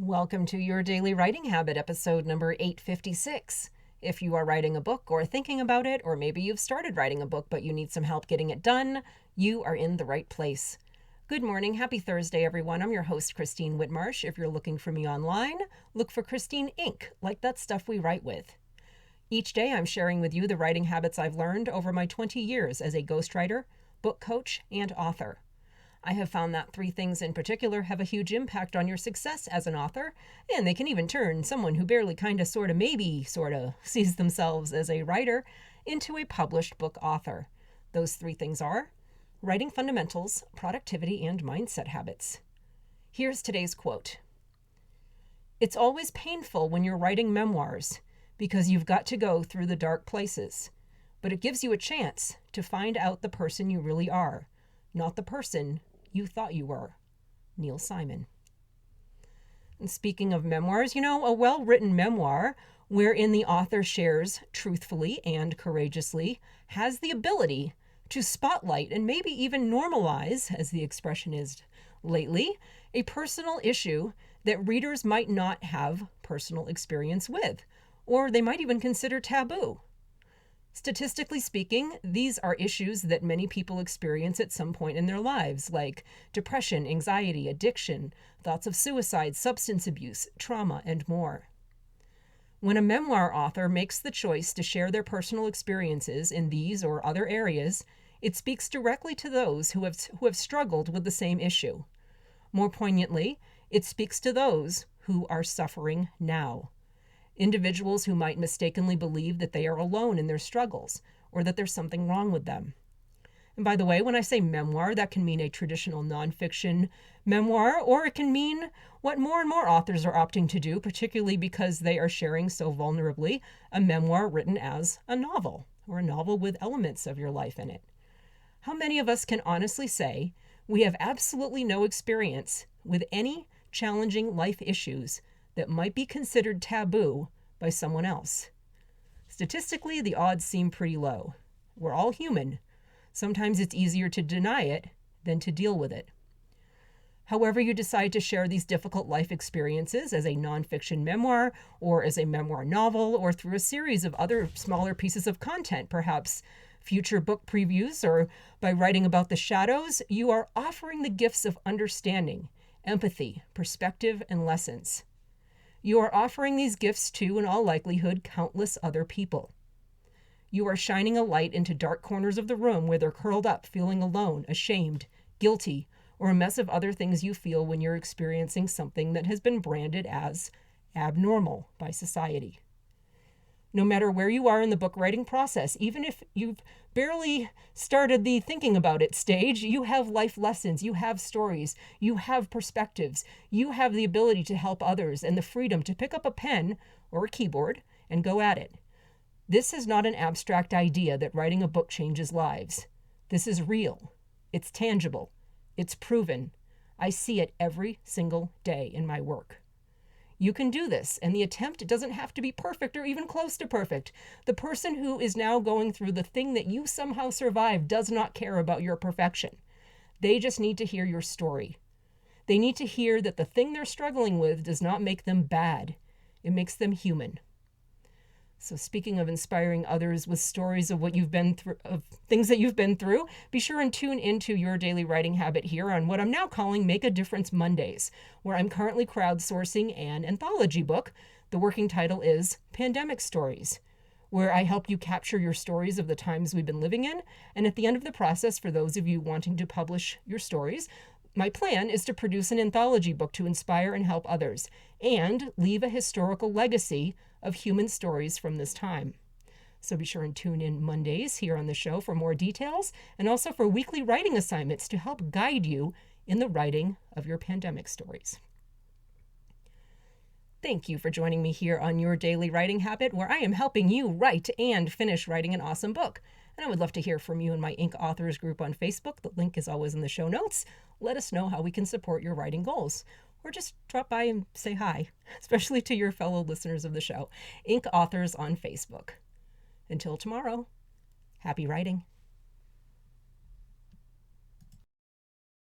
Welcome to Your Daily Writing Habit, episode number 856. If you are writing a book or thinking about it, or maybe you've started writing a book but you need some help getting it done, you are in the right place. Good morning. Happy Thursday, everyone. I'm your host, Christine Whitmarsh. If you're looking for me online, look for Christine Inc., like that stuff we write with. Each day, I'm sharing with you the writing habits I've learned over my 20 years as a ghostwriter, book coach, and author. I have found that three things in particular have a huge impact on your success as an author, and they can even turn someone who barely maybe sees themselves as a writer into a published book author. Those three things are writing fundamentals, productivity, and mindset habits. Here's today's quote. It's always painful when you're writing memoirs because you've got to go through the dark places, but it gives you a chance to find out the person you really are, not the person you thought you were. Neil Simon. And speaking of memoirs, a well-written memoir wherein the author shares truthfully and courageously has the ability to spotlight and maybe even normalize, as the expression is lately, a personal issue that readers might not have personal experience with, or they might even consider taboo. Statistically speaking, these are issues that many people experience at some point in their lives, like depression, anxiety, addiction, thoughts of suicide, substance abuse, trauma, and more. When a memoir author makes the choice to share their personal experiences in these or other areas, it speaks directly to those who have struggled with the same issue. More poignantly, it speaks to those who are suffering now. Individuals who might mistakenly believe that they are alone in their struggles or that there's something wrong with them. And by the way, when I say memoir, that can mean a traditional nonfiction memoir, or it can mean what more and more authors are opting to do, particularly because they are sharing so vulnerably, a memoir written as a novel, or a novel with elements of your life in it. How many of us can honestly say we have absolutely no experience with any challenging life issues that might be considered taboo by someone else? Statistically, the odds seem pretty low. We're all human. Sometimes it's easier to deny it than to deal with it. However you decide to share these difficult life experiences as a nonfiction memoir, or as a memoir novel, or through a series of other smaller pieces of content, perhaps future book previews, or by writing about the shadows, you are offering the gifts of understanding, empathy, perspective, and lessons. You are offering these gifts to, in all likelihood, countless other people. You are shining a light into dark corners of the room where they're curled up, feeling alone, ashamed, guilty, or a mess of other things you feel when you're experiencing something that has been branded as abnormal by society. No matter where you are in the book writing process, even if you've barely started the thinking about it stage, you have life lessons, you have stories, you have perspectives, you have the ability to help others and the freedom to pick up a pen or a keyboard and go at it. This is not an abstract idea that writing a book changes lives. This is real. It's tangible. It's proven. I see it every single day in my work. You can do this, and the attempt doesn't have to be perfect or even close to perfect. The person who is now going through the thing that you somehow survived does not care about your perfection. They just need to hear your story. They need to hear that the thing they're struggling with does not make them bad. It makes them human. So speaking of inspiring others with stories of what you've been through, of things that you've been through, be sure and tune into Your Daily Writing Habit here on what I'm now calling Make a Difference Mondays, where I'm currently crowdsourcing an anthology book. The working title is Pandemic Stories, where I help you capture your stories of the times we've been living in. And at the end of the process, for those of you wanting to publish your stories, my plan is to produce an anthology book to inspire and help others, and leave a historical legacy of human stories from this time. So be sure and tune in Mondays here on the show for more details, and also for weekly writing assignments to help guide you in the writing of your pandemic stories. Thank you for joining me here on Your Daily Writing Habit, where I am helping you write and finish writing an awesome book. And I would love to hear from you in my Inc. Authors group on Facebook. The link is always in the show notes. Let us know how we can support your writing goals. Or just drop by and say hi, especially to your fellow listeners of the show. Inc. Authors on Facebook. Until tomorrow, happy writing.